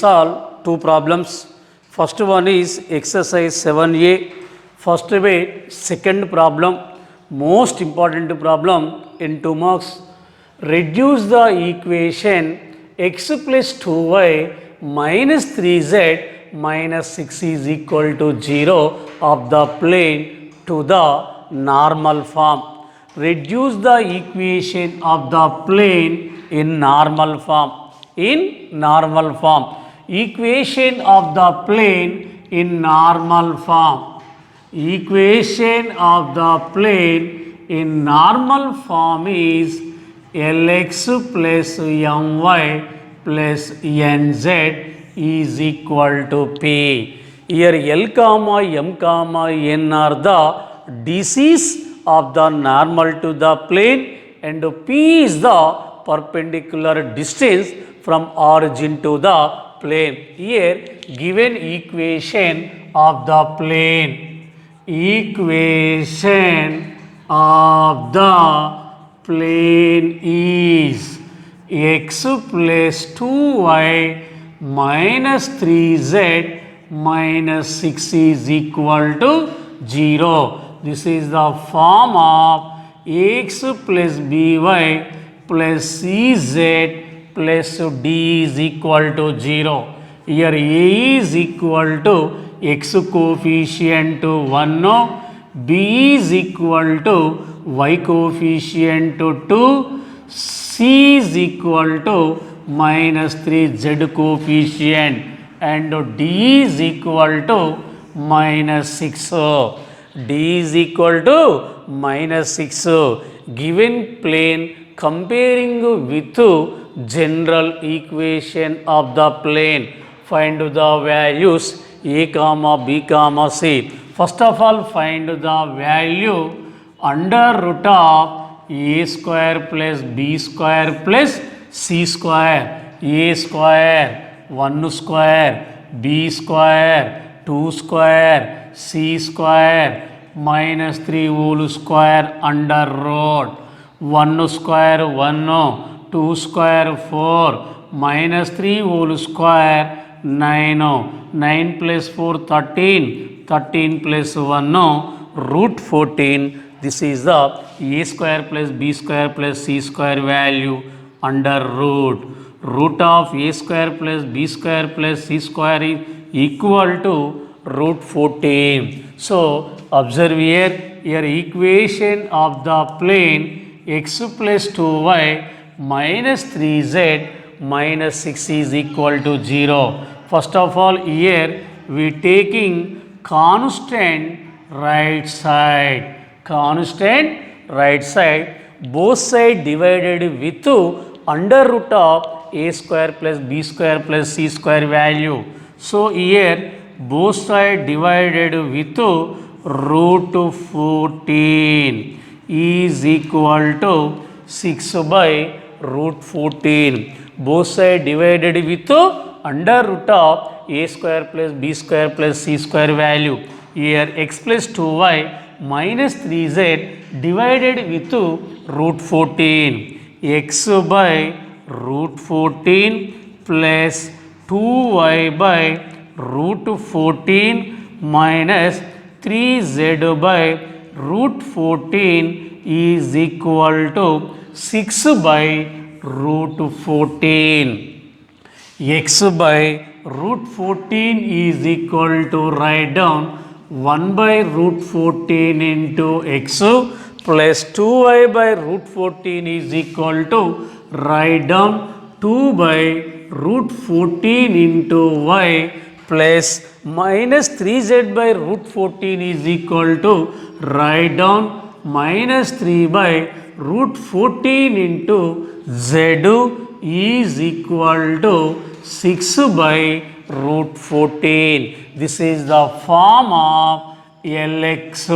solve two problems. First one is exercise 7a. First way, second problem, most important problem in 2 marks. Reduce the equation x plus 2y minus 3z minus 6 is equal to 0 of the plane to the normal form. Reduce the equation of the plane in normal form. In normal form. Equation of the plane in normal form. Equation of the plane in normal form is Lx plus My plus Nz is equal to P. Here L comma M comma N are the dices of the normal to the plane and P is the perpendicular distance from origin to the plane. Here given equation of the plane. Equation of the plane is x plus 2y minus 3z minus 6 is equal to 0. This is the form of x plus by plus cz plus d is equal to 0. Here a is equal to x coefficient to 1, b is equal to y coefficient to 2, c is equal to minus 3 z coefficient and d is equal to minus 6. D is equal to minus 6. Given plane comparing with general equation of the plane. Find the values a comma b comma c. First of all find the value under root of a square plus b square plus c square. A square 1 square, b square 2 square, c square minus 3 whole square under root. 1 square 1, 2 square 4, minus 3 whole square 9, 9 plus 4 13, 13 plus 1 root 14. This is the a square plus b square plus c square value under root. Root of a square plus b square plus c square is equal to root 14. So observe here equation of the plane x plus 2y minus 3z minus 6 is equal to 0. First of all here we taking constant right side. Constant right side, both side divided with under root of a square plus b square plus c square value. So here both side divided with root 14 is equal to 6 by root 14. Both side divided with under root of a square plus b square plus c square value. Here x plus 2y minus 3z divided with root 14. X by root 14 plus 2y by root 14 minus 3z by root 14 is equal to 6 by root 14. X by root 14 is equal to write down 1 by root 14 into x plus 2y by root 14 is equal to write down 2 by root 14 into y plus minus 3z by root 14 is equal to write down minus 3 by root 14 into z is equal to 6 by root 14. This is the form of Lx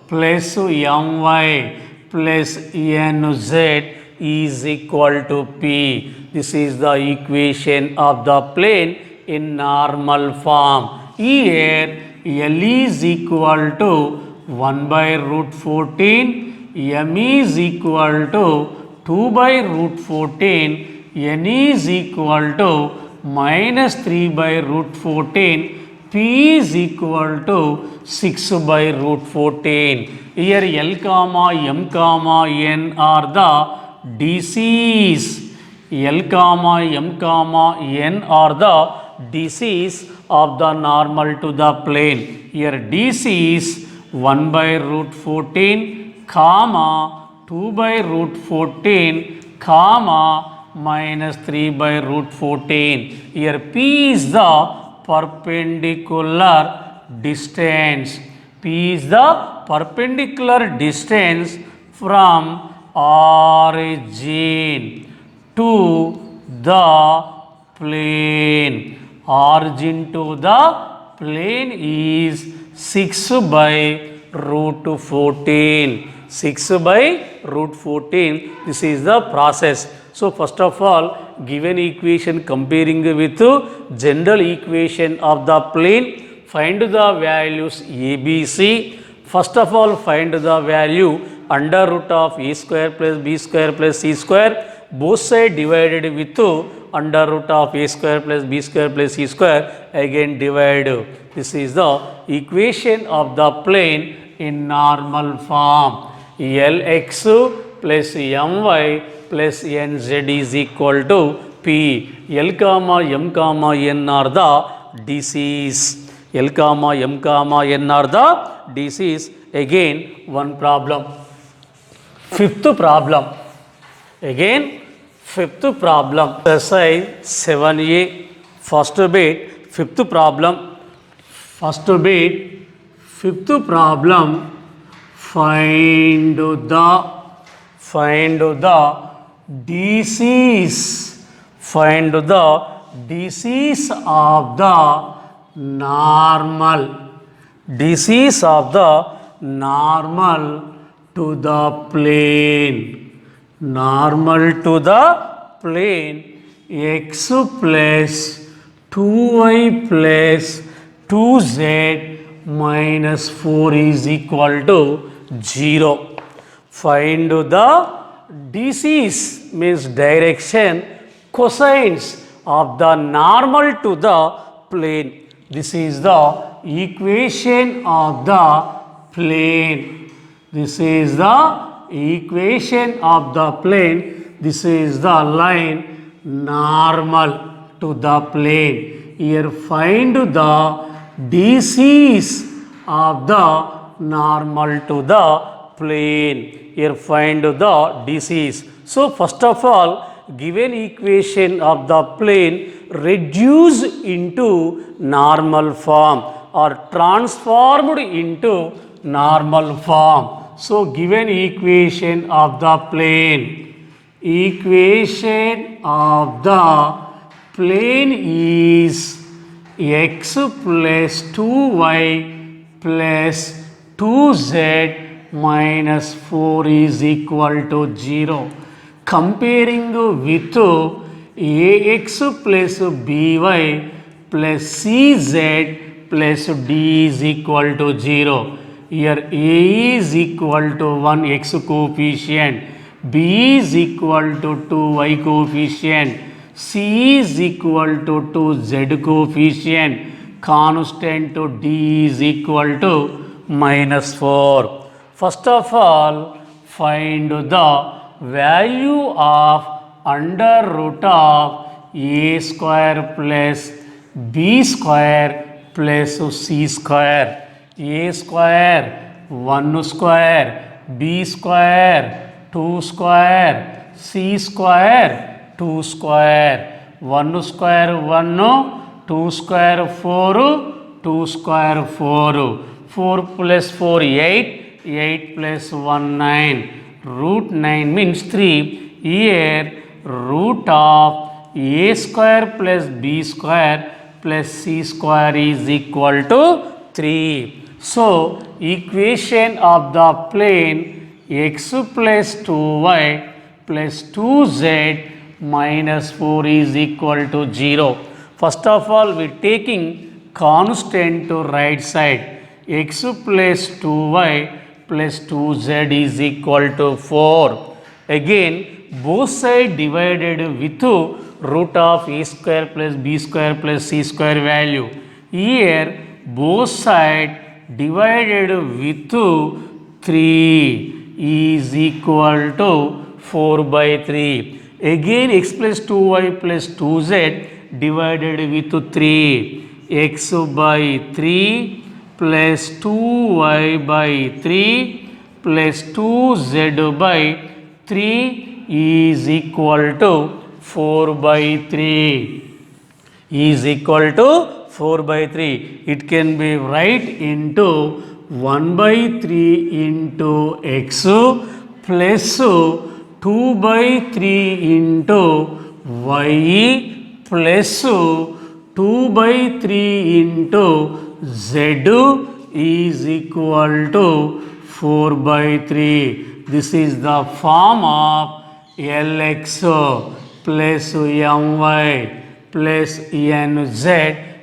plus My plus Nz is equal to P. This is the equation of the plane in normal form. Here L is equal to 1 by root 14, M is equal to 2 by root 14, N is equal to minus 3 by root 14. P is equal to 6 by root 14. Here L comma M comma N are the DCs. L comma M comma N are the DCs of the normal to the plane. Here DC is 1 by root 14 comma 2 by root 14 comma minus 3 by root 14. Here P is the perpendicular distance. P is the perpendicular distance from origin to the plane. Origin to the plane is 6 by root 14. 6 by root 14. This is the process. So first of all, given equation comparing with general equation of the plane, find the values ABC. First of all, find the value under root of a square plus b square plus c square. Both sides divided with under root of a square plus b square plus c square. Again divide. This is the equation of the plane in normal form. Lx plus my plus nz is equal to P. L comma M comma N are the DCs. L comma M comma N are the DCs. Again one problem. Fifth problem. Again fifth problem. Exercise 7a. First bit. Fifth problem. First bit. Fifth problem. Find the DCs. Find the DCs of the normal. DCs of the normal to the plane. Normal to the plane. X plus 2y plus 2z minus 4 is equal to 0. Find the DCs means direction, cosines of the normal to the plane. This is the equation of the plane. This is the equation of the plane. This is the line normal to the plane. Here find the DCs of the normal to the plane. Here find the DCs. So first of all, given equation of the plane reduced into normal form or transformed into normal form. So given equation of the plane. Equation of the plane is x plus 2y plus 2z minus 4 is equal to 0. Comparing with ax plus by plus cz plus d is equal to 0. Here a is equal to 1 x coefficient, b is equal to 2 y coefficient, c is equal to 2 z coefficient, constant to d is equal to minus 4. First of all, find the value of under root of a square plus b square plus c square. A square 1 square, b square 2 square, c square 2 square, 1 square 1, 2 square 4, 2 square 4, 4 plus 4 8, 8 plus 1 9, root 9 means 3. Here root of a square plus b square plus c square is equal to 3. So equation of the plane x plus 2y plus 2z minus 4 is equal to 0. First of all, we taking constant to right side. X plus 2y plus 2z is equal to 4. Again, both sides divided with root of a square plus b square plus c square value. Here both sides divided with 3 is equal to 4 by 3. Again x plus 2y plus 2z divided with 3. X by 3 plus 2y by 3 plus 2z by 3 is equal to 4 by 3 is equal to 4 by 3. It can be write into 1 by 3 into x plus 2 by 3 into y plus 2 by 3 into z is equal to 4 by 3. This is the form of Lx plus My plus Nz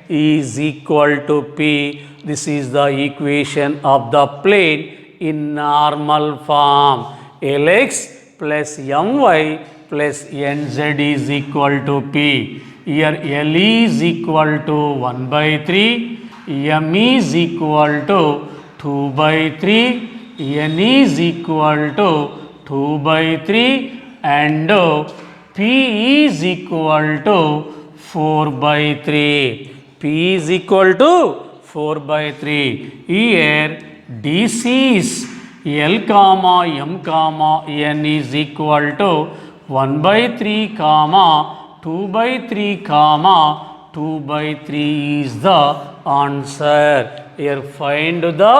is equal to P. This is the equation of the plane in normal form. Lx plus My plus Nz is equal to P. Here L is equal to 1 by 3, M is equal to 2 by 3, N is equal to 2 by 3 and P is equal to 4 by 3. P is equal to 4 by 3. Here DC is L comma M comma N is equal to 1 by 3 comma 2 by 3 comma 2 by 3 is the answer. Here find the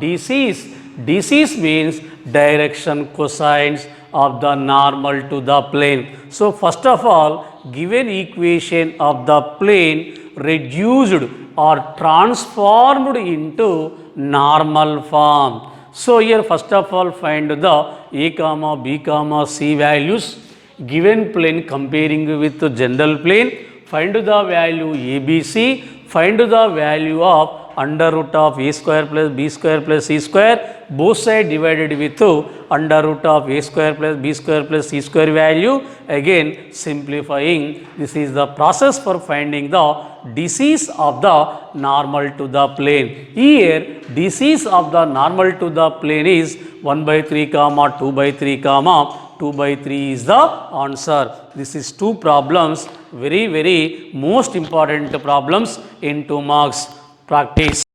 DCs. DCs means direction cosines of the normal to the plane. So first of all, given equation of the plane reduced or transformed into normal form. So here first of all find the a comma b comma c values. Given plane comparing with the general plane, find the value ABC, find the value of under root of a square plus b square plus c square, both sides divided with under root of a square plus b square plus c square value. Again simplifying, this is the process for finding the DCs of the normal to the plane. Here DCs of the normal to the plane is 1 by 3 comma 2 by 3 comma 2 by 3 is the answer. This is two problems, very most important problems in 2 marks practice.